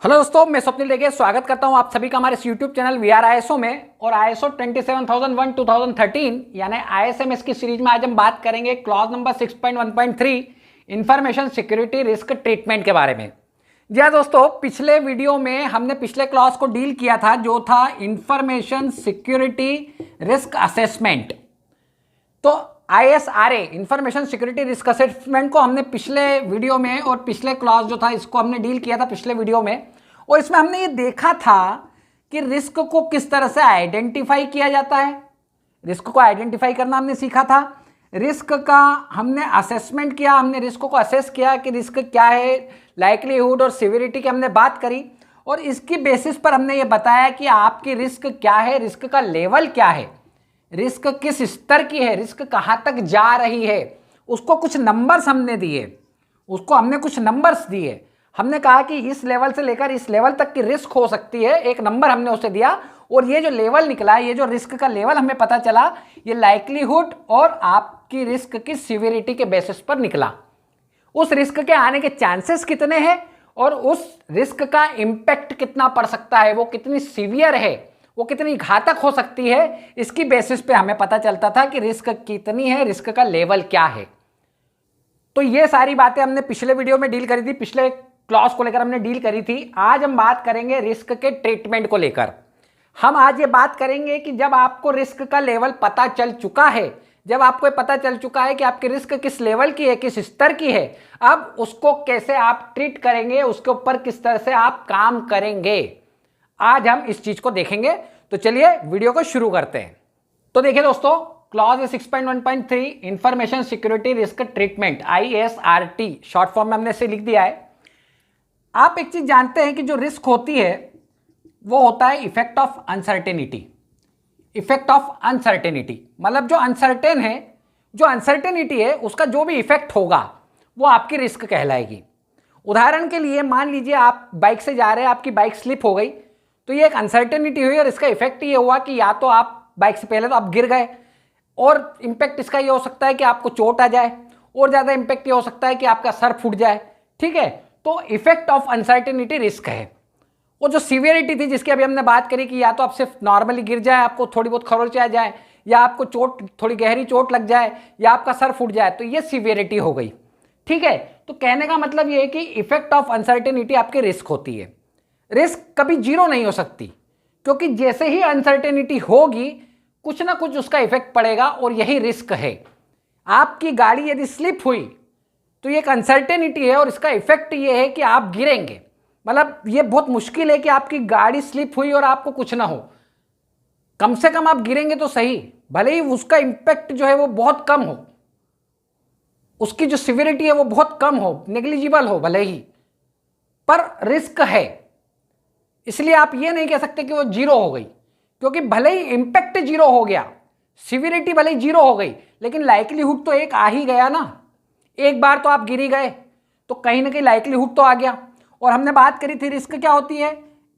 Hello दोस्तों, मैं स्वप्निल देगे स्वागत करता हूं आप सभी का हमारे इस यूट्यूब चैनल वीआर आईएसओ में। और आईएसओ 27001 2013 यानी आईएसएमएस की सीरीज में आज हम बात करेंगे clause number 6.1.3 information security risk treatment के बारे में। जी हाँ दोस्तों, पिछले वीडियो में हमने पिछले क्लॉज को डील किया था जो था इंफॉर्मेशन सिक्योरिटी रिस्क असेसमेंट। तो ISRA information security risk assessment को हमने पिछले वीडियो में और पिछले क्लॉज जो था इसको हमने डील किया था पिछले वीडियो में। और इसमें हमने ये देखा था कि रिस्क को किस तरह से आइडेंटिफाई किया जाता है। रिस्क को आइडेंटिफाई करना हमने सीखा था। रिस्क का हमने असेसमेंट किया, हमने रिस्क को असेस किया कि रिस्क क्या है, लाइकलीहुड और सिविरिटी की हमने बात करी। और इसकी बेसिस पर हमने ये बताया कि आपकी रिस्क क्या है, रिस्क का लेवल क्या है, रिस्क किस स्तर की है, रिस्क कहाँ तक जा रही है। उसको कुछ नंबर्स हमने दिए, उसको हमने कुछ नंबर्स दिए। हमने कहा कि इस लेवल से लेकर इस लेवल तक की रिस्क हो सकती है, एक नंबर हमने उसे दिया। और ये जो लेवल निकला, ये जो रिस्क का लेवल हमें पता चला, ये लाइकलीहुड और आपकी रिस्क की सिविरिटी के बेसिस पर निकला। उस रिस्क के आने के चांसेस कितने हैं और उस रिस्क का इम्पैक्ट कितना पड़ सकता है, वो कितनी सीवियर है, वो कितनी घातक हो सकती है, इसकी बेसिस पे हमें पता चलता था कि रिस्क कितनी है, रिस्क का लेवल क्या है। तो ये सारी बातें हमने पिछले वीडियो में डील करी थी, पिछले क्लॉज को लेकर हमने डील करी थी। आज हम बात करेंगे रिस्क के ट्रीटमेंट को लेकर। हम आज ये बात करेंगे कि जब आपको रिस्क का लेवल पता चल चुका है, जब आपको ये पता चल चुका है कि आपकी रिस्क किस लेवल की है, किस स्तर की है, अब उसको कैसे आप ट्रीट करेंगे, उसके ऊपर किस तरह से आप काम करेंगे, आज हम इस चीज को देखेंगे। तो चलिए वीडियो को शुरू करते हैं। तो देखिए दोस्तों, clause 6.1.3 information security risk treatment, ISRT short form में हमने इसे लिख दिया है। आप एक चीज जानते हैं कि जो रिस्क होती है वो होता है effect of uncertainty. Effect of uncertainty मतलब जो अनसर्टेन है, जो अनसर्टेनिटी है, उसका जो भी इफेक्ट होगा वो आपकी रिस्क कहलाएगी। उदाहरण के लिए मान लीजिए आप बाइक से जा रहे हैं, आपकी बाइक स्लिप हो गई, तो ये एक अनसर्टेनिटी हुई और इसका इफेक्ट ये हुआ कि या तो आप बाइक से पहले तो आप गिर गए, और इम्पैक्ट इसका ये हो सकता है कि आपको चोट आ जाए, और ज़्यादा इम्पैक्ट ये हो सकता है कि आपका सर फूट जाए। ठीक है, तो इफेक्ट ऑफ अनसर्टेनिटी रिस्क है। वो जो सीवियरिटी थी जिसकी अभी हमने बात करी कि या तो आप सिर्फ नॉर्मली गिर जाए, आपको थोड़ी बहुत खरोंच आ जाए, या आपको चोट, थोड़ी गहरी चोट लग जाए, या आपका सर फूट जाए, तो ये सीवियरिटी हो गई। ठीक है, तो कहने का मतलब ये है कि इफेक्ट ऑफ अनसर्टेनिटी आपकी रिस्क होती है। रिस्क कभी जीरो नहीं हो सकती, क्योंकि जैसे ही अनसर्टेनिटी होगी कुछ ना कुछ उसका इफेक्ट पड़ेगा, और यही रिस्क है। आपकी गाड़ी यदि स्लिप हुई तो ये एक अनसर्टेनिटी है और इसका इफेक्ट ये है कि आप गिरेंगे। मतलब ये बहुत मुश्किल है कि आपकी गाड़ी स्लिप हुई और आपको कुछ ना हो, कम से कम आप गिरेंगे तो सही, भले ही उसका इम्पैक्ट जो है वो बहुत कम हो, उसकी जो सिवियरिटी है वो बहुत कम हो, नेग्लिजिबल हो भले ही, पर रिस्क है। इसलिए आप ये नहीं कह सकते कि वो जीरो हो गई, क्योंकि भले ही इम्पैक्ट जीरो हो गया, सिवियरिटी भले ही जीरो हो गई, लेकिन लाइकलीहुड तो एक आ ही गया ना। एक बार तो आप गिर ही गए, तो कहीं ना कहीं लाइकलीहुड तो आ गया। और हमने बात करी थी रिस्क क्या होती है,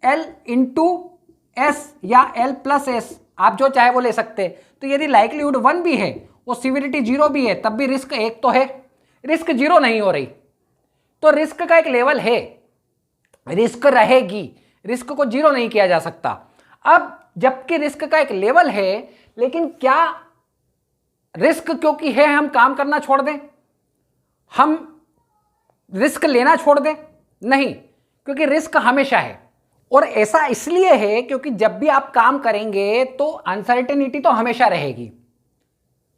L/S या L+S, आप जो चाहे वो ले सकते हैं। तो यदि लाइकलीहुड 1 भी है और सिवियरिटी 0 भी है, तब भी रिस्क 1 तो है, रिस्क 0 नहीं हो रही। तो रिस्क का एक लेवल है, रिस्क रहेगी, रिस्क को 0 नहीं किया जा सकता। अब जबकि रिस्क का एक लेवल है, लेकिन क्या रिस्क क्योंकि है हम काम करना छोड़ दें, हम रिस्क लेना छोड़ दें? नहीं, क्योंकि रिस्क हमेशा है। और ऐसा इसलिए है क्योंकि जब भी आप काम करेंगे तो अनसर्टेनिटी तो हमेशा रहेगी।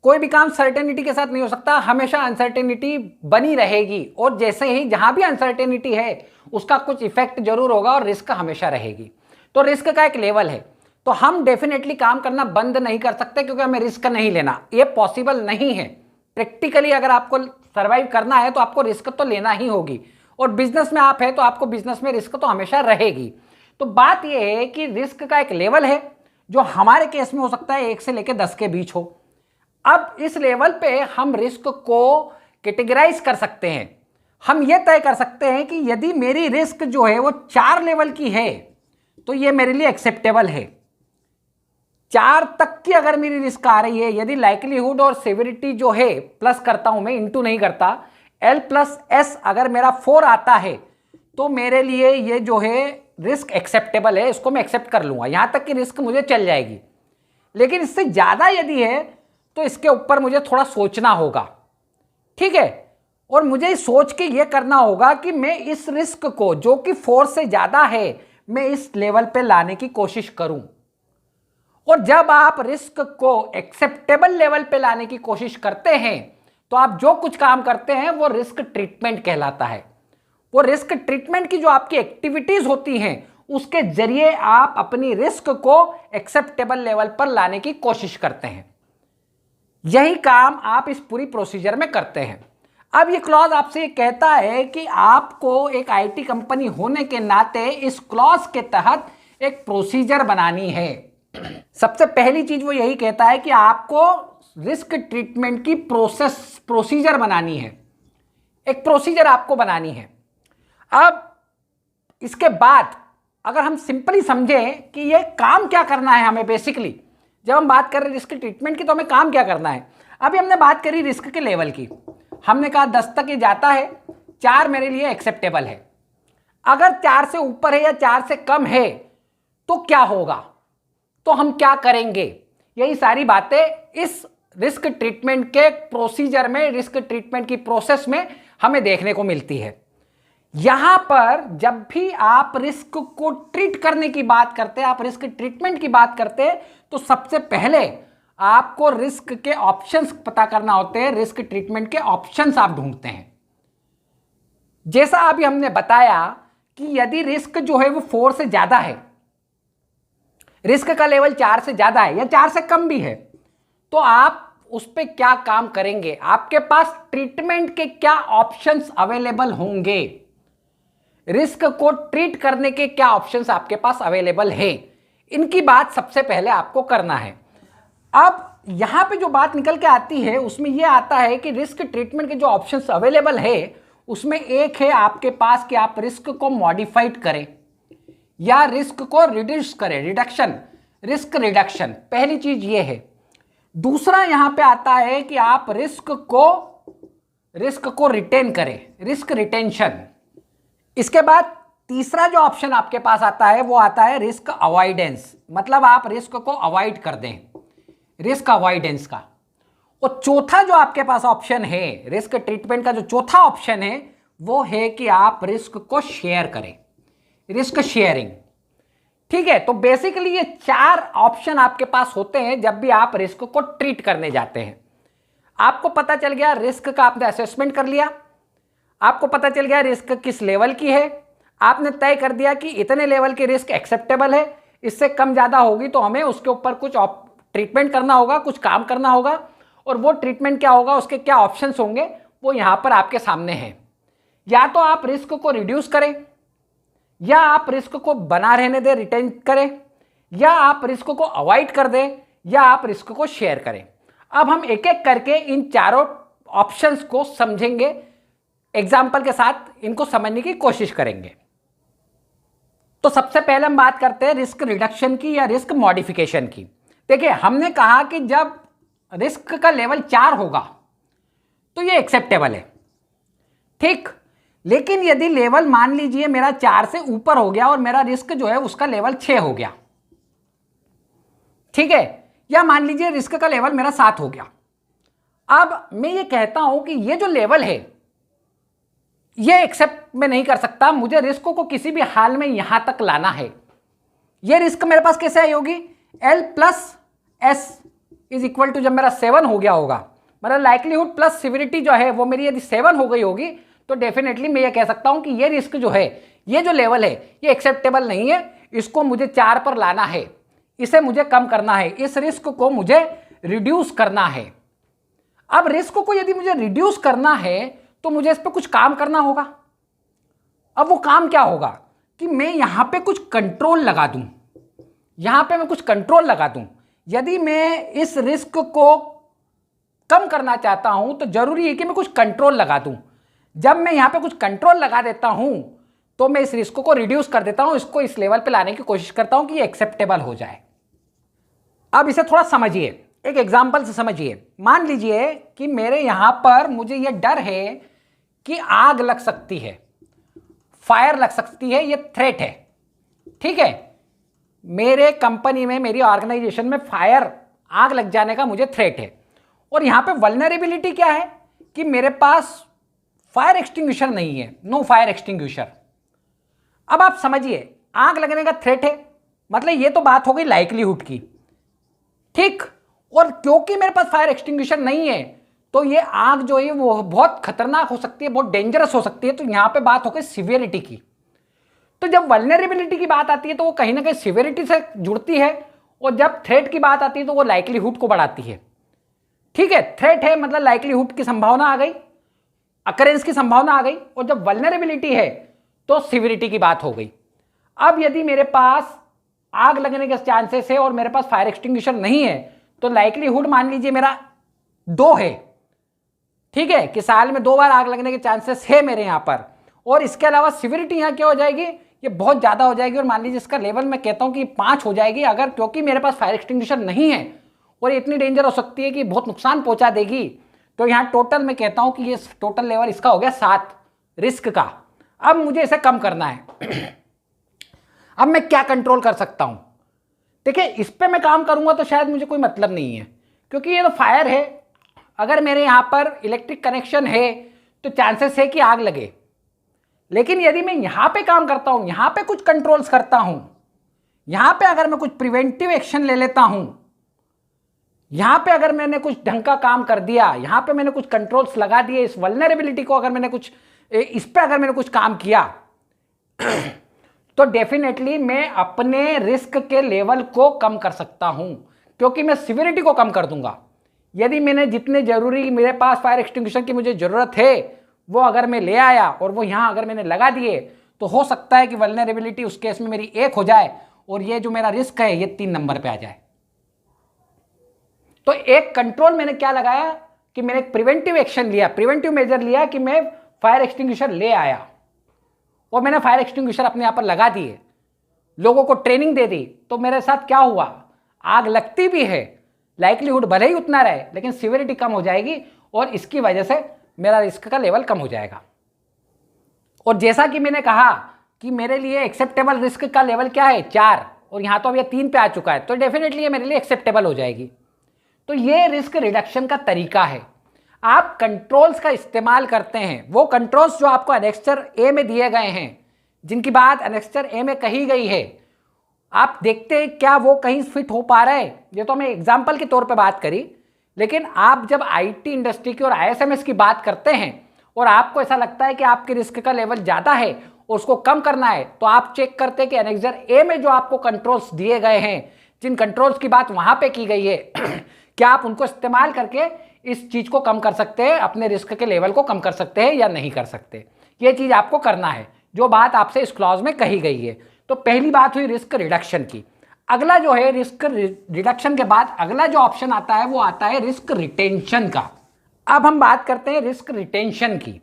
कोई भी काम सर्टेनिटी के साथ नहीं हो सकता, हमेशा अनसर्टेनिटी बनी रहेगी। और जैसे ही जहां भी अनसर्टेनिटी है उसका कुछ इफेक्ट जरूर होगा, और रिस्क हमेशा रहेगी। तो रिस्क का एक लेवल है, तो हम डेफिनेटली काम करना बंद नहीं कर सकते क्योंकि हमें रिस्क नहीं लेना, ये पॉसिबल नहीं है। प्रैक्टिकली अगर आपको सर्वाइव करना है तो आपको रिस्क तो लेना ही होगी, और बिजनेस में आप है तो आपको बिजनेस में रिस्क तो हमेशा रहेगी। तो बात यह है कि रिस्क का एक लेवल है जो हमारे केस में हो सकता है 1 से लेकर 10 के बीच हो। अब इस लेवल पे हम रिस्क को कैटेगराइज कर सकते हैं। हम ये तय कर सकते हैं कि यदि मेरी रिस्क जो है वो 4 लेवल की है तो ये मेरे लिए एक्सेप्टेबल है। 4 तक की अगर मेरी रिस्क आ रही है, यदि लाइकलीहुड और सिवियरिटी जो है प्लस करता हूं मैं, इंटू नहीं करता, L+S अगर मेरा 4 आता है तो मेरे लिए ये जो है रिस्क एक्सेप्टेबल है, इसको मैं एक्सेप्ट कर लूँगा, यहाँ तक कि रिस्क मुझे चल जाएगी। लेकिन इससे ज़्यादा यदि है तो इसके ऊपर मुझे थोड़ा सोचना होगा, ठीक है। और मुझे सोच के ये करना होगा कि मैं इस रिस्क को, जो कि 4 से ज़्यादा है, मैं इस लेवल पे लाने की कोशिश करूं। और जब आप रिस्क को एक्सेप्टेबल लेवल पे लाने की कोशिश करते हैं तो आप जो कुछ काम करते हैं वो रिस्क ट्रीटमेंट कहलाता है। वो रिस्क ट्रीटमेंट की जो आपकी एक्टिविटीज होती हैं उसके जरिए आप अपनी रिस्क को एक्सेप्टेबल लेवल पर लाने की कोशिश करते हैं। यही काम आप इस पूरी प्रोसीजर में करते हैं। अब ये क्लॉज आपसे ये कहता है कि आपको एक आईटी कंपनी होने के नाते इस क्लॉज के तहत एक प्रोसीजर बनानी है। सबसे पहली चीज वो यही कहता है कि आपको रिस्क ट्रीटमेंट की प्रोसीजर बनानी है, एक प्रोसीजर आपको बनानी है। अब इसके बाद अगर हम सिंपली समझें कि ये काम क्या करना है हमें, बेसिकली जब हम बात कर रहे हैं रिस्क ट्रीटमेंट की तो हमें काम क्या करना है। अभी हमने बात करी रिस्क के लेवल की, हमने कहा 10 तक ये जाता है, 4 मेरे लिए एक्सेप्टेबल है। अगर 4 से ऊपर है या 4 से कम है तो क्या होगा, तो हम क्या करेंगे, यही सारी बातें इस रिस्क ट्रीटमेंट के प्रोसीजर में, रिस्क ट्रीटमेंट की प्रोसेस में हमें देखने को मिलती है। यहां पर जब भी आप रिस्क को ट्रीट करने की बात करते हैं, आप रिस्क ट्रीटमेंट की बात करते हैं, तो सबसे पहले आपको रिस्क के ऑप्शंस पता करना होते हैं, रिस्क ट्रीटमेंट के ऑप्शंस आप ढूंढते हैं। जैसा अभी हमने बताया कि यदि रिस्क जो है वो 4 से ज्यादा है, रिस्क का लेवल 4 से ज्यादा है या 4 से कम भी है, तो आप उस पर क्या काम करेंगे, आपके पास ट्रीटमेंट के क्या ऑप्शंस अवेलेबल होंगे, रिस्क को ट्रीट करने के क्या ऑप्शंस आपके पास अवेलेबल है, इनकी बात सबसे पहले आपको करना है। अब यहां पे जो बात निकल के आती है उसमें यह आता है कि रिस्क ट्रीटमेंट के जो ऑप्शंस अवेलेबल है उसमें एक है आपके पास कि आप रिस्क को मॉडिफाइड करें या रिस्क को रिड्यूस करें, रिडक्शन, रिस्क रिडक्शन, पहली चीज ये है। दूसरा यहां पे आता है कि आप रिस्क को रिटेन करें, रिस्क रिटेंशन। इसके बाद तीसरा जो ऑप्शन आपके पास आता है वो आता है रिस्क अवॉइडेंस, मतलब आप रिस्क को अवॉइड कर दें, रिस्क अवॉइडेंस का। और चौथा जो आपके पास ऑप्शन है रिस्क ट्रीटमेंट का, जो चौथा ऑप्शन है वो है कि आप रिस्क को शेयर करें, रिस्क शेयरिंग, ठीक है। तो बेसिकली ये 4 ऑप्शन आपके पास होते हैं जब भी आप रिस्क को ट्रीट करने जाते हैं। आपको पता चल गया रिस्क का, आपने असेसमेंट कर लिया, आपको पता चल गया रिस्क किस लेवल की है, आपने तय कर दिया कि इतने लेवल की रिस्क एक्सेप्टेबल है, इससे कम ज़्यादा होगी तो हमें उसके ऊपर कुछ ट्रीटमेंट करना होगा, कुछ काम करना होगा। और वो ट्रीटमेंट क्या होगा, उसके क्या ऑप्शंस होंगे, वो यहाँ पर आपके सामने हैं। या तो आप रिस्क को रिड्यूस करें, या आप रिस्क को बना रहने दें, रिटेन करें, या आप रिस्क को अवॉइड कर दें, या आप रिस्क को शेयर करें। अब हम एक एक करके इन चारों ऑप्शंस को समझेंगे, एग्जाम्पल के साथ इनको समझने की कोशिश करेंगे। तो सबसे पहले हम बात करते हैं रिस्क रिडक्शन की या रिस्क मॉडिफिकेशन की। देखिए, हमने कहा कि जब रिस्क का लेवल 4 होगा तो ये एक्सेप्टेबल है, ठीक। लेकिन यदि लेवल मान लीजिए मेरा 4 से ऊपर हो गया और मेरा रिस्क जो है उसका लेवल 6 हो गया, ठीक है, या मान लीजिए रिस्क का लेवल मेरा 7 हो गया। अब मैं ये कहता हूं कि ये जो लेवल है ये एक्सेप्ट मैं नहीं कर सकता, मुझे रिस्क को किसी भी हाल में यहां तक लाना है। ये रिस्क मेरे पास कैसे आई होगी, L plus S is equal to, जब मेरा 7 हो गया होगा, मेरा लाइक्लीहुड प्लस सिविरिटी जो है वो मेरी यदि 7 हो गई होगी, तो डेफिनेटली मैं ये कह सकता हूं कि ये रिस्क जो है, ये जो लेवल है ये एक्सेप्टेबल नहीं है, इसको मुझे 4 पर लाना है, इसे मुझे कम करना है, इस रिस्क को मुझे रिड्यूस करना है। अब रिस्क को यदि मुझे रिड्यूस करना है तो मुझे इस पर कुछ काम करना होगा। अब वो काम क्या होगा कि मैं यहां पे कुछ कंट्रोल लगा दूं, यहां पे मैं कुछ कंट्रोल लगा दूं। यदि मैं इस रिस्क को कम करना चाहता हूं तो जरूरी है कि मैं कुछ कंट्रोल लगा दूं। जब मैं यहां पे कुछ कंट्रोल लगा देता हूं तो मैं इस रिस्क को रिड्यूस कर देता हूं, इसको इस लेवल पे लाने की कोशिश करता हूं कि ये एक्सेप्टेबल हो जाए। अब इसे थोड़ा समझिए, एक एग्जांपल से समझिए। मान लीजिए कि मेरे यहां पर मुझे ये डर है कि आग लग सकती है, फायर लग सकती है, ये थ्रेट है। ठीक है, मेरे कंपनी में, मेरी ऑर्गेनाइजेशन में फायर, आग लग जाने का मुझे थ्रेट है। और यहां पे वल्नरेबिलिटी क्या है कि मेरे पास फायर एक्सटिंग्विशर नहीं है, नो फायर एक्सटिंग्विशर। अब आप समझिए, आग लगने का थ्रेट है, मतलब ये तो बात हो गई लाइक्लीहुड की। ठीक, और क्योंकि मेरे पास फायर एक्सटिंग्विशर नहीं है तो ये आग जो है वो बहुत खतरनाक हो सकती है, बहुत डेंजरस हो सकती है। तो यहां पे बात हो गई सिवियरिटी की। तो जब वल्नरेबिलिटी की बात आती है तो वो कहीं ना कहीं सिवियरिटी से जुड़ती है, और जब थ्रेट की बात आती है तो वो लाइक्लीहुड को बढ़ाती है। ठीक है, थ्रेट है मतलब लाइक्लीहुड की संभावना आ गई, अकरेंस की संभावना आ गई, और जब वल्नरेबिलिटी है तो सिवियरिटी की बात हो गई। अब यदि मेरे पास आग लगने के चांसेस है और मेरे पास फायर एक्सटिंग्विशर नहीं है तो लाइक्लीहुड मान लीजिए मेरा 2 है। ठीक है, कि साल में 2 बार आग लगने के चांसेस है मेरे यहां पर, और इसके अलावा सिवियरिटी यहां क्या हो जाएगी, ये बहुत ज्यादा हो जाएगी, और मान लीजिए इसका लेवल मैं कहता हूं कि 5 हो जाएगी, अगर क्योंकि मेरे पास फायर एक्सटिंग्विशर नहीं है और ये इतनी डेंजर हो सकती है कि बहुत नुकसान पहुंचा देगी। तो यहां टोटल मैं कहता हूं कि ये टोटल लेवल इसका हो गया 7 रिस्क का। अब मुझे इसे कम करना है। अब मैं क्या कंट्रोल कर सकता हूं? देखिए, इस पे मैं काम करूंगा तो शायद मुझे कोई मतलब नहीं है, क्योंकि ये तो फायर है। अगर मेरे यहां पर इलेक्ट्रिक कनेक्शन है तो चांसेस है कि आग लगे, लेकिन यदि मैं यहां पे काम करता हूं, यहां पे कुछ कंट्रोल्स करता हूं, यहां पे अगर मैं कुछ प्रिवेंटिव एक्शन ले लेता हूं, यहां पे अगर मैंने कुछ ढंग का काम कर दिया, यहां पे मैंने कुछ कंट्रोल्स लगा दिए, इस वल्नरेबिलिटी को अगर मैंने कुछ, इस पे अगर मैंने कुछ काम किया तो डेफिनेटली मैं अपने रिस्क के लेवल को कम कर सकता हूं, क्योंकि मैं सिवियरिटी को कम कर दूंगा। यदि मैंने जितने जरूरी मेरे पास फायर एक्सटिंग्विशर की मुझे जरूरत है वो अगर मैं ले आया और वो यहां अगर मैंने लगा दिए, तो हो सकता है कि वल्नरेबिलिटी उस केस में मेरी 1 हो जाए और ये जो मेरा रिस्क है ये 3 नंबर पे आ जाए। तो एक कंट्रोल मैंने क्या लगाया कि मैंने एक प्रिवेंटिव एक्शन लिया, प्रिवेंटिव मेजर लिया कि मैं फायर एक्सटिंग्विशर ले आया, और मैंने फायर एक्सटिंग्विशर अपने यहां पर लगा दिए, लोगों को ट्रेनिंग दे दी। तो मेरे साथ क्या हुआ, आग लगती भी है, लाइक्लीहुड भले ही उतना रहे लेकिन सिवियरिटी कम हो जाएगी, और इसकी वजह से मेरा रिस्क का लेवल कम हो जाएगा। और जैसा कि मैंने कहा कि मेरे लिए एक्सेप्टेबल रिस्क का लेवल क्या है, 4, और यहां तो अब ये 3 पे आ चुका है, तो डेफिनेटली ये मेरे लिए एक्सेप्टेबल हो जाएगी। तो ये रिस्क रिडक्शन का तरीका है। आप कंट्रोल्स का इस्तेमाल करते हैं, वो कंट्रोल्स जो आपको एनेक्स्चर ए में दिए गए हैं, जिनकी बात एनेक्स्चर ए में कही गई है, आप देखते हैं क्या वो कहीं फिट हो पा रहा है। ये तो मैं एग्जाम्पल के तौर पे बात करी, लेकिन आप जब आईटी इंडस्ट्री की और आईएसएमएस की बात करते हैं और आपको ऐसा लगता है कि आपके रिस्क का लेवल ज़्यादा है और उसको कम करना है, तो आप चेक करते हैं कि एनेक्स्चर ए में जो आपको कंट्रोल्स दिए गए हैं, जिन कंट्रोल्स की बात वहाँ पे की गई है क्या आप उनको इस्तेमाल करके इस चीज़ को कम कर सकते हैं, अपने रिस्क के लेवल को कम कर सकते हैं या नहीं कर सकते। ये चीज़ आपको करना है, जो बात आपसे इस क्लॉज में कही गई है। तो पहली बात हुई रिस्क रिडक्शन की। अगला जो है रिस्क रिडक्शन के बाद अगला जो ऑप्शन आता है वो आता है रिस्क रिटेंशन का। अब हम बात करते हैं रिस्क रिटेंशन की।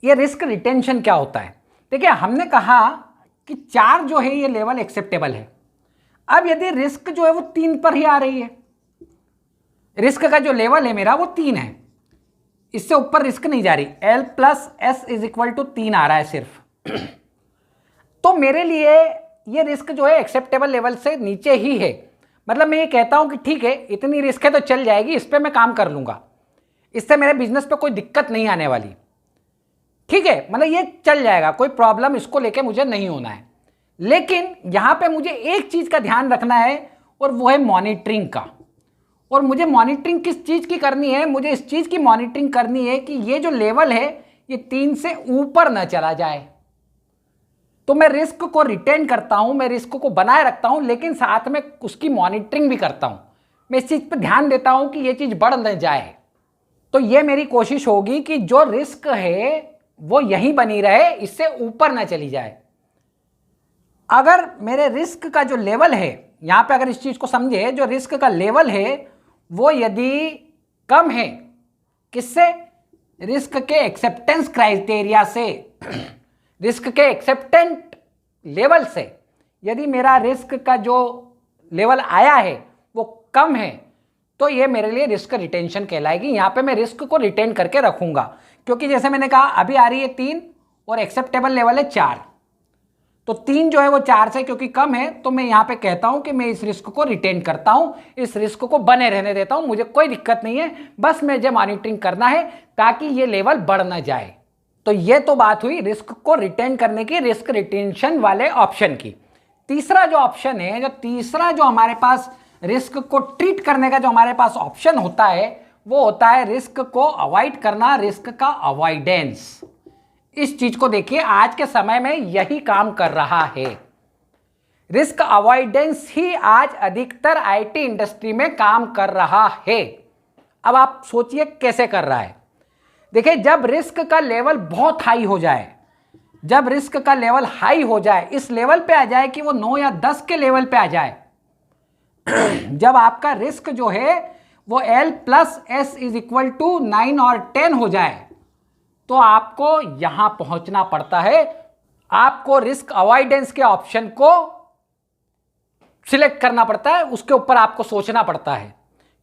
ये रिस्क रिटेंशन क्या होता है? देखिए, हमने कहा कि 4 जो है ये लेवल एक्सेप्टेबल है। अब यदि रिस्क जो है वो 3 पर ही आ रही है, रिस्क का जो लेवल है मेरा वो 3 है, इससे ऊपर रिस्क नहीं जा रही, L+S = 3 आ रहा है सिर्फ तो मेरे लिए ये रिस्क जो है एक्सेप्टेबल लेवल से नीचे ही है। मतलब मैं ये कहता हूं कि ठीक है, इतनी रिस्क है तो चल जाएगी, इस पे मैं काम कर लूंगा, इससे मेरे बिजनेस पे कोई दिक्कत नहीं आने वाली। ठीक है, मतलब ये चल जाएगा, कोई प्रॉब्लम इसको लेके मुझे नहीं होना है। लेकिन यहां पे मुझे एक चीज का ध्यान रखना है और वो है मॉनिटरिंग का। और मुझे मॉनिटरिंग किस चीज की करनी है? मुझे इस चीज की मॉनिटरिंग करनी है कि ये जो लेवल है ये 3 से ऊपर ना चला जाए। तो मैं रिस्क को रिटेन करता हूं, मैं रिस्क को बनाए रखता हूं, लेकिन साथ में उसकी मॉनिटरिंग भी करता हूं। मैं इस चीज पर ध्यान देता हूं कि ये चीज बढ़ न जाए। तो ये मेरी कोशिश होगी कि जो रिस्क है वो यहीं बनी रहे, इससे ऊपर ना चली जाए। अगर मेरे रिस्क का जो लेवल है, यहां पे अगर इस चीज को समझे, जो रिस्क का लेवल है वो यदि कम है, किससे? रिस्क के एक्सेप्टेंस क्राइटेरिया से, रिस्क के एक्सेप्टेंट लेवल से यदि मेरा रिस्क का जो लेवल आया है वो कम है, तो ये मेरे लिए रिस्क रिटेंशन कहलाएगी। यहां पे मैं रिस्क को रिटेन करके रखूंगा, क्योंकि जैसे मैंने कहा अभी आ रही है 3 और एक्सेप्टेबल लेवल है 4। तो 3 जो है वो 4 से क्योंकि कम है, तो मैं यहां पे कहता हूं कि मैं इस रिस्क को रिटेन करता हूं, इस रिस्क को बने रहने देता हूं, मुझे कोई दिक्कत नहीं है, बस मुझे मॉनिटरिंग करना है ताकि ये लेवल बढ़ ना जाए। तो ये तो बात हुई रिस्क को रिटेन करने की, रिस्क रिटेंशन वाले ऑप्शन की। तीसरा जो ऑप्शन है, जो तीसरा जो हमारे पास रिस्क को ट्रीट करने का जो हमारे पास ऑप्शन होता है, वो होता है रिस्क को अवॉइड करना, रिस्क का अवॉइडेंस। इस चीज को देखिए, आज के समय में यही काम कर रहा है। रिस्क अवॉइडेंस ही आज अधिकतर आईटी इंडस्ट्री में काम कर रहा है। अब आप सोचिए कैसे कर रहा है। देखिए, जब रिस्क का लेवल बहुत हाई हो जाए, जब रिस्क का लेवल हाई हो जाए, इस लेवल पे आ जाए कि वो 9 या 10 के लेवल पे आ जाए, जब आपका रिस्क जो है वो L+S इज इक्वल टू 9 और 10 हो जाए, तो आपको यहां पहुंचना पड़ता है। आपको रिस्क अवॉइडेंस के ऑप्शन को सिलेक्ट करना पड़ता है, उसके ऊपर आपको सोचना पड़ता है,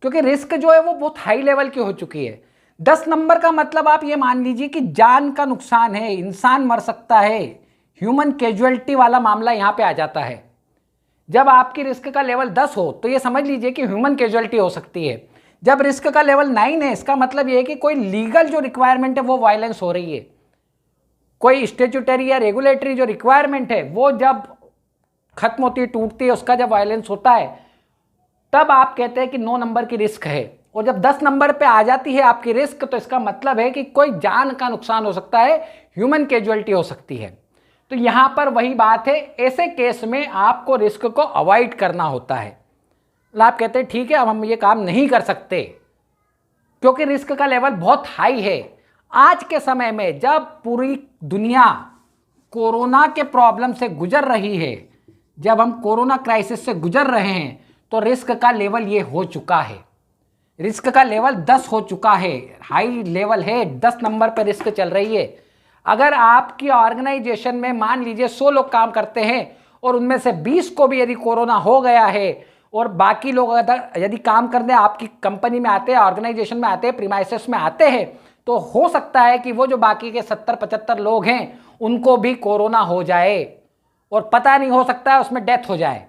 क्योंकि रिस्क जो है वो बहुत हाई लेवल की हो चुकी है। 10 नंबर का मतलब आप ये मान लीजिए कि जान का नुकसान है, इंसान मर सकता है, ह्यूमन कैजुअलिटी वाला मामला यहां पे आ जाता है। जब आपकी रिस्क का लेवल 10 हो तो ये समझ लीजिए कि ह्यूमन कैजुअलिटी हो सकती है। जब रिस्क का लेवल 9 है, इसका मतलब ये है कि कोई लीगल जो रिक्वायरमेंट है वो वायलेंस हो रही है, कोई स्टेचुटरी या रेगुलेटरी जो रिक्वायरमेंट है वो जब खत्म होती है, टूटती है, उसका जब वायलेंस होता है, तब आप कहते हैं कि 9 नंबर की रिस्क है। और जब 10 नंबर पे आ जाती है आपकी रिस्क, तो इसका मतलब है कि कोई जान का नुकसान हो सकता है, ह्यूमन कैजुअलिटी हो सकती है। तो यहां पर वही बात है, ऐसे केस में आपको रिस्क को अवॉइड करना होता है। आप कहते हैं ठीक है, अब हम ये काम नहीं कर सकते क्योंकि रिस्क का लेवल बहुत हाई है। आज के समय में जब पूरी दुनिया कोरोना के प्रॉब्लम से गुजर रही है, जब हम कोरोना क्राइसिस से गुजर रहे हैं, तो रिस्क का लेवल ये हो चुका है, रिस्क का लेवल 10 हो चुका है, हाई लेवल है, 10 नंबर पर रिस्क चल रही है। अगर आपकी ऑर्गेनाइजेशन में मान लीजिए 100 लोग काम करते हैं और उनमें से 20 को भी यदि कोरोना हो गया है और बाकी लोग अगर यदि काम करने आपकी कंपनी में आते हैं, ऑर्गेनाइजेशन में आते हैं, प्रीमाइसेस में आते हैं, तो हो सकता है कि वो जो बाकी के 70-75 लोग हैं उनको भी कोरोना हो जाए और पता नहीं, हो सकता है उसमें डेथ हो जाए।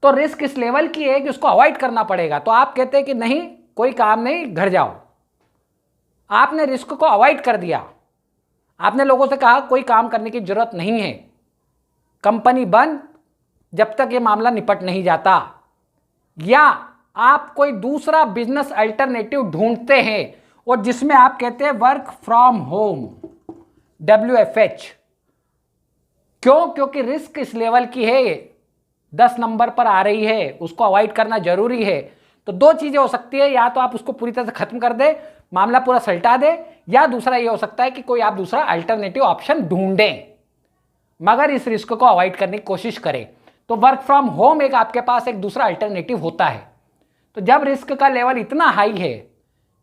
तो रिस्क इस लेवल की है कि उसको अवॉइड करना पड़ेगा। तो आप कहते हैं कि नहीं, कोई काम नहीं, घर जाओ। आपने रिस्क को अवॉइड कर दिया, आपने लोगों से कहा कोई काम करने की जरूरत नहीं है, कंपनी बंद जब तक ये मामला निपट नहीं जाता। या आप कोई दूसरा बिजनेस अल्टरनेटिव ढूंढते हैं और जिसमें आप कहते हैं वर्क फ्रॉम होम, WFH। क्यों? क्योंकि रिस्क इस लेवल की है, 10 नंबर पर आ रही है, उसको अवॉइड करना जरूरी है। तो 2 चीजें हो सकती है, या तो आप उसको पूरी तरह से खत्म कर दे, मामला पूरा सलटा दे, या दूसरा ये हो सकता है कि कोई आप दूसरा अल्टरनेटिव ऑप्शन ढूंढें, मगर इस रिस्क को अवॉइड करने की कोशिश करें। तो वर्क फ्रॉम होम एक आपके पास एक दूसरा अल्टरनेटिव होता है। तो जब रिस्क का लेवल इतना हाई है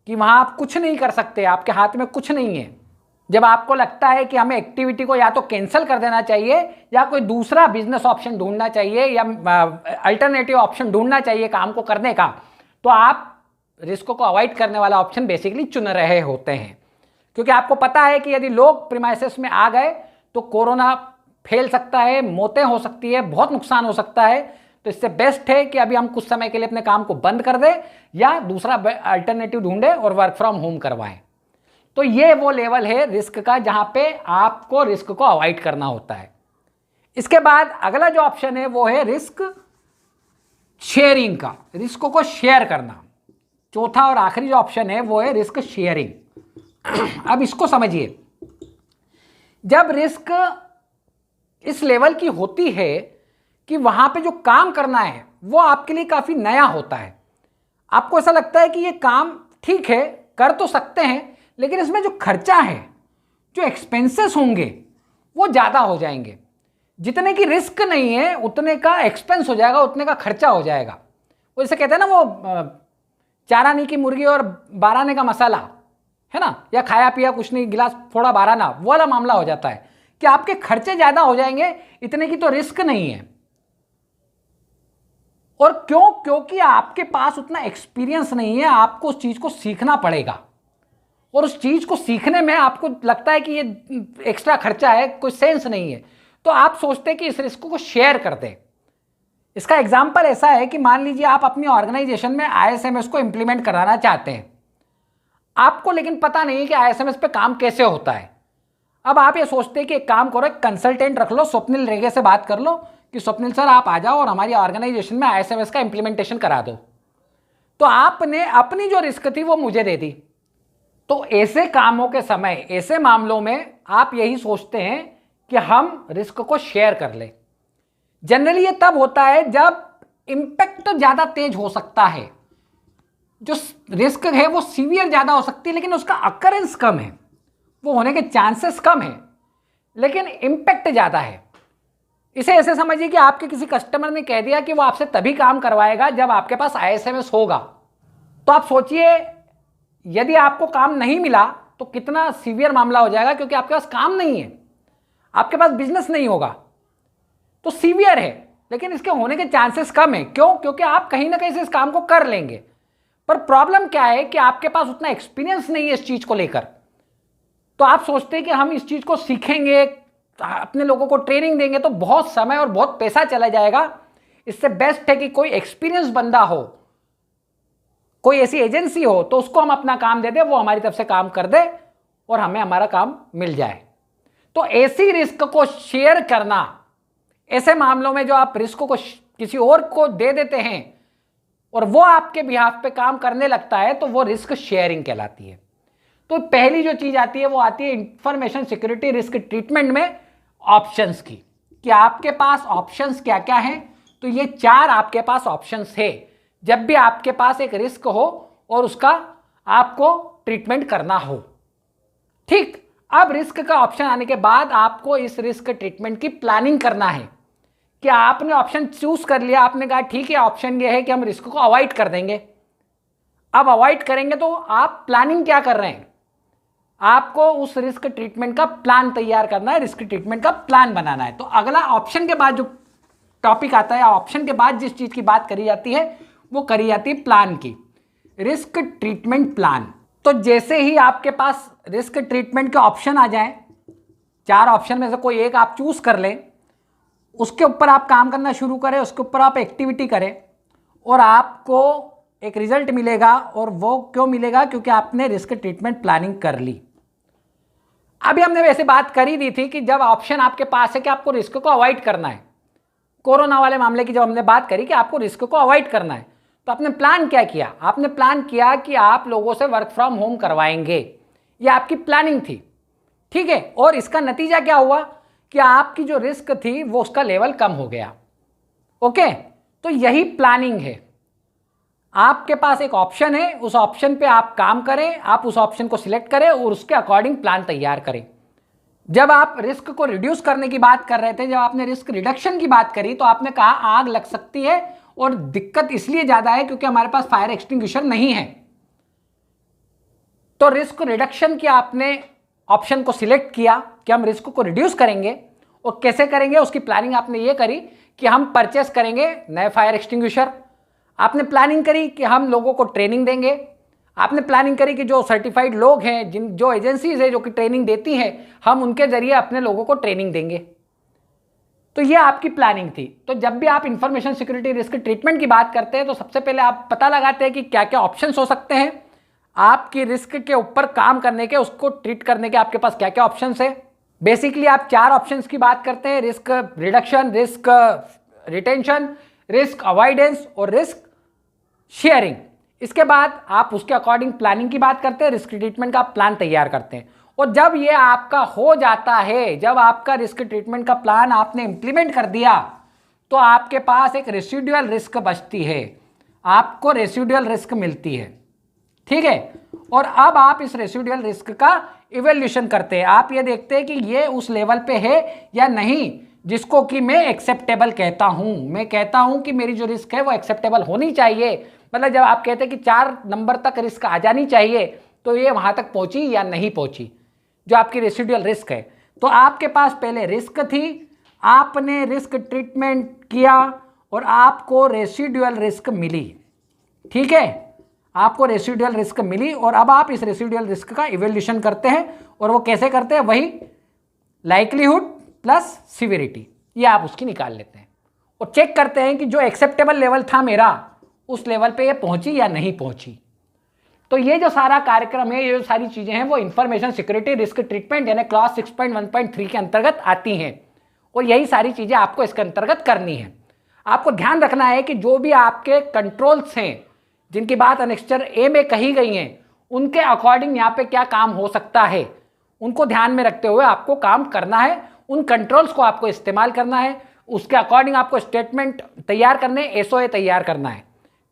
कि वहां आप कुछ नहीं कर सकते, आपके हाथ में कुछ नहीं है, जब आपको लगता है कि हमें एक्टिविटी को या तो कैंसिल कर देना चाहिए या कोई दूसरा बिजनेस ऑप्शन ढूंढना चाहिए या अल्टरनेटिव ऑप्शन ढूंढना चाहिए काम को करने का, तो आप रिस्क को अवॉइड करने वाला ऑप्शन बेसिकली चुन रहे होते हैं। क्योंकि आपको पता है कि यदि लोग प्रीमाइसेस में आ गए तो कोरोना फैल सकता है, मौतें हो सकती है, बहुत नुकसान हो सकता है। तो इससे बेस्ट है कि अभी हम कुछ समय के लिए अपने काम को बंद कर दें या दूसरा अल्टरनेटिव ढूंढें और वर्क फ्रॉम होम करवाएं। तो ये वो लेवल है रिस्क का जहां पे आपको रिस्क को अवॉइड करना होता है। इसके बाद अगला जो ऑप्शन है वो है रिस्क शेयरिंग का, रिस्क को शेयर करना। चौथा और आखिरी जो ऑप्शन है वो है रिस्क शेयरिंग। अब इसको समझिए, जब रिस्क इस लेवल की होती है कि वहां पे जो काम करना है वो आपके लिए काफी नया होता है, आपको ऐसा लगता है कि ये काम ठीक है, कर तो सकते हैं, लेकिन इसमें जो खर्चा है, जो एक्सपेंसेस होंगे वो ज़्यादा हो जाएंगे। जितने की रिस्क नहीं है उतने का एक्सपेंस हो जाएगा, उतने का खर्चा हो जाएगा। वो जैसे कहते हैं ना, वो 4 आने की मुर्गी और 12 आने का मसाला, है ना, या खाया पिया कुछ नहीं, गिलास फोड़ा 12 आना, वो वाला मामला हो जाता है कि आपके खर्चे ज़्यादा हो जाएंगे, इतने की तो रिस्क नहीं है। और क्योंकि आपके पास उतना एक्सपीरियंस नहीं है, आपको उस चीज़ को सीखना पड़ेगा। और उस चीज़ को सीखने में आपको लगता है कि ये एक्स्ट्रा खर्चा है, कोई सेंस नहीं है, तो आप सोचते हैं कि इस रिस्क को शेयर कर दें। इसका एग्जाम्पल ऐसा है कि मान लीजिए आप अपनी ऑर्गेनाइजेशन में ISMS को इम्प्लीमेंट कराना चाहते हैं, आपको लेकिन पता नहीं है कि ISMS पे काम कैसे होता है। अब आप ये सोचते हैं कि एक काम करो, एक कंसल्टेंट रख लो, स्वप्निल रेगे से बात कर लो कि स्वप्निल सर आप आ जाओ और हमारी ऑर्गेनाइजेशन में ISMS का इम्प्लीमेंटेशन करा दो। तो आपने अपनी जो रिस्क थी वो मुझे दे दी। तो ऐसे कामों के समय, ऐसे मामलों में आप यही सोचते हैं कि हम रिस्क को शेयर कर ले। जनरली ये तब होता है जब इंपैक्ट ज्यादा तेज हो सकता है, जो रिस्क है वो सीवियर ज्यादा हो सकती है लेकिन उसका अकरेंस कम है, वो होने के चांसेस कम है लेकिन इंपैक्ट ज्यादा है। इसे ऐसे समझिए कि आपके किसी कस्टमर ने कह दिया कि वो आपसे तभी काम करवाएगा जब आपके पास ISMS होगा। तो आप सोचिए यदि आपको काम नहीं मिला तो कितना सीवियर मामला हो जाएगा, क्योंकि आपके पास काम नहीं है, आपके पास बिजनेस नहीं होगा। तो सीवियर है लेकिन इसके होने के चांसेस कम है। क्यों? क्योंकि आप कहीं ना कहीं से इस काम को कर लेंगे। पर प्रॉब्लम क्या है कि आपके पास उतना एक्सपीरियंस नहीं है इस चीज को लेकर। तो आप सोचते हैं कि हम इस चीज को सीखेंगे, अपने लोगों को ट्रेनिंग देंगे तो बहुत समय और बहुत पैसा चला जाएगा। इससे बेस्ट है कि कोई एक्सपीरियंस बंदा हो, कोई ऐसी एजेंसी हो तो उसको हम अपना काम दे दे, वो हमारी तरफ से काम कर दे और हमें हमारा काम मिल जाए। तो ऐसी रिस्क को शेयर करना, ऐसे मामलों में जो आप रिस्क को किसी और को दे देते हैं और वो आपके बिहाफ पे काम करने लगता है, तो वो रिस्क शेयरिंग कहलाती है। तो पहली जो चीज आती है वो आती है इंफॉर्मेशन सिक्योरिटी रिस्क ट्रीटमेंट में ऑप्शंस की, कि आपके पास ऑप्शंस क्या क्या हैं। तो ये 4 आपके पास ऑप्शंस है जब भी आपके पास एक रिस्क हो और उसका आपको ट्रीटमेंट करना हो। ठीक, अब रिस्क का ऑप्शन आने के बाद आपको इस रिस्क ट्रीटमेंट की प्लानिंग करना है कि आपने ऑप्शन चूज कर लिया, आपने कहा ठीक है ऑप्शन ये है कि हम रिस्क को अवॉइड कर देंगे। अब अवॉइड करेंगे तो आप प्लानिंग क्या कर रहे हैं? आपको उस रिस्क ट्रीटमेंट का प्लान तैयार करना है, रिस्क ट्रीटमेंट का प्लान बनाना है। तो अगला ऑप्शन के बाद जो टॉपिक आता है, ऑप्शन के बाद जिस चीज की बात करी जाती है वो करी जाती है प्लान की, रिस्क ट्रीटमेंट प्लान। तो जैसे ही आपके पास रिस्क ट्रीटमेंट के ऑप्शन आ जाए, 4 ऑप्शन में से कोई एक आप चूज कर लें, उसके ऊपर आप काम करना शुरू करें, उसके ऊपर आप एक्टिविटी करें और आपको एक रिजल्ट मिलेगा। और वो क्यों मिलेगा? क्योंकि आपने रिस्क ट्रीटमेंट प्लानिंग कर ली। अभी हमने वैसे बात करी दी थी कि जब ऑप्शन आपके पास है कि आपको रिस्क को अवॉइड करना है, कोरोना वाले मामले की जब हमने बात करी कि आपको रिस्क को अवॉइड करना है, तो आपने प्लान क्या किया? आपने प्लान किया कि आप लोगों से वर्क फ्रॉम होम करवाएंगे। ये आपकी प्लानिंग थी, ठीक है। और इसका नतीजा क्या हुआ कि आपकी जो रिस्क थी वो उसका लेवल कम हो गया। ओके, तो यही प्लानिंग है। आपके पास एक ऑप्शन है, उस ऑप्शन पे आप काम करें, आप उस ऑप्शन को सिलेक्ट करें और उसके अकॉर्डिंग प्लान तैयार करें। जब आप रिस्क को रिड्यूस करने की बात कर रहे थे, जब आपने रिस्क रिडक्शन की बात करी, तो आपने कहा आग लग सकती है और दिक्कत इसलिए ज्यादा है क्योंकि हमारे पास फायर एक्सटिंग्विशर नहीं है। तो रिस्क रिडक्शन की आपने ऑप्शन को सिलेक्ट किया कि हम रिस्क को रिड्यूस करेंगे और कैसे करेंगे, उसकी प्लानिंग आपने ये करी कि हम परचेस करेंगे नए फायर एक्सटिंग्विशर। आपने प्लानिंग करी कि हम लोगों को ट्रेनिंग देंगे। आपने प्लानिंग करी कि जो सर्टिफाइड लोग हैं, जो एजेंसीज है जो कि ट्रेनिंग देती हैं, हम उनके जरिए अपने लोगों को ट्रेनिंग देंगे। तो ये आपकी प्लानिंग थी। तो जब भी आप इंफॉर्मेशन सिक्योरिटी रिस्क ट्रीटमेंट की बात करते हैं तो सबसे पहले आप पता लगाते हैं कि क्या क्या ऑप्शंस हो सकते हैं आपकी रिस्क के ऊपर काम करने के, उसको ट्रीट करने के आपके पास क्या क्या ऑप्शंस है। बेसिकली आप 4 ऑप्शंस की बात करते हैं, risk reduction, risk retention, risk avoidance और रिस्क शेयरिंग। इसके बाद आप उसके अकॉर्डिंग प्लानिंग की बात करते हैं, रिस्क ट्रीटमेंट का प्लान तैयार करते हैं। और जब ये आपका हो जाता है, जब आपका रिस्क ट्रीटमेंट का प्लान आपने इंप्लीमेंट कर दिया, तो आपके पास एक रेसिडुअल रिस्क बचती है, आपको रेसिडुअल रिस्क मिलती है, ठीक है। और अब आप इस रेसिडुअल रिस्क का इवैल्यूएशन करते हैं। आप ये देखते हैं कि ये उस लेवल पे है या नहीं जिसको कि मैं एक्सेप्टेबल कहता हूं। मैं कहता हूं कि मेरी जो रिस्क है वो एक्सेप्टेबल होनी चाहिए। मतलब जब आप कहते हैं कि 4 नंबर तक रिस्क आ जानी चाहिए, तो ये वहां तक पहुंची या नहीं पहुंची, जो आपकी रेसिडुअल रिस्क है। तो आपके पास पहले रिस्क थी, आपने रिस्क ट्रीटमेंट किया और आपको रेसिडुअल रिस्क मिली, ठीक है। आपको रेसिडुअल रिस्क मिली और अब आप इस रेसिडुअल रिस्क का इवैल्यूएशन करते हैं और वो कैसे करते हैं, वही लाइक्लीहुड प्लस सिविरिटी, ये आप उसकी निकाल लेते हैं और चेक करते हैं कि जो एक्सेप्टेबल लेवल था मेरा उस लेवल पे ये पहुंची या नहीं पहुंची। तो ये जो सारा कार्यक्रम है, ये जो सारी चीजें हैं वो इंफॉर्मेशन सिक्योरिटी रिस्क ट्रीटमेंट यानी क्लॉज 6.1.3 के अंतर्गत आती हैं और यही सारी चीजें आपको इसके अंतर्गत करनी है। आपको ध्यान रखना है कि जो भी आपके कंट्रोल्स हैं जिनकी बात एनेक्स्चर ए में कही गई हैं, उनके अकॉर्डिंग यहाँ पे क्या काम हो सकता है, उनको ध्यान में रखते हुए आपको काम करना है, उन कंट्रोल्स को आपको इस्तेमाल करना है, उसके अकॉर्डिंग आपको स्टेटमेंट तैयार करने, एसओए तैयार करना है।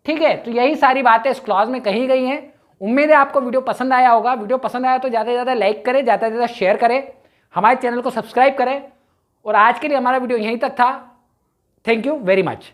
ठीक है, तो यही सारी बातें इस क्लॉज में कही गई हैं। उम्मीद है आपको वीडियो पसंद आया होगा। वीडियो पसंद आया तो ज़्यादा से ज़्यादा लाइक करें, ज़्यादा से ज़्यादा शेयर करें, हमारे चैनल को सब्सक्राइब करें और आज के लिए हमारा वीडियो यहीं तक था। Thank you very much.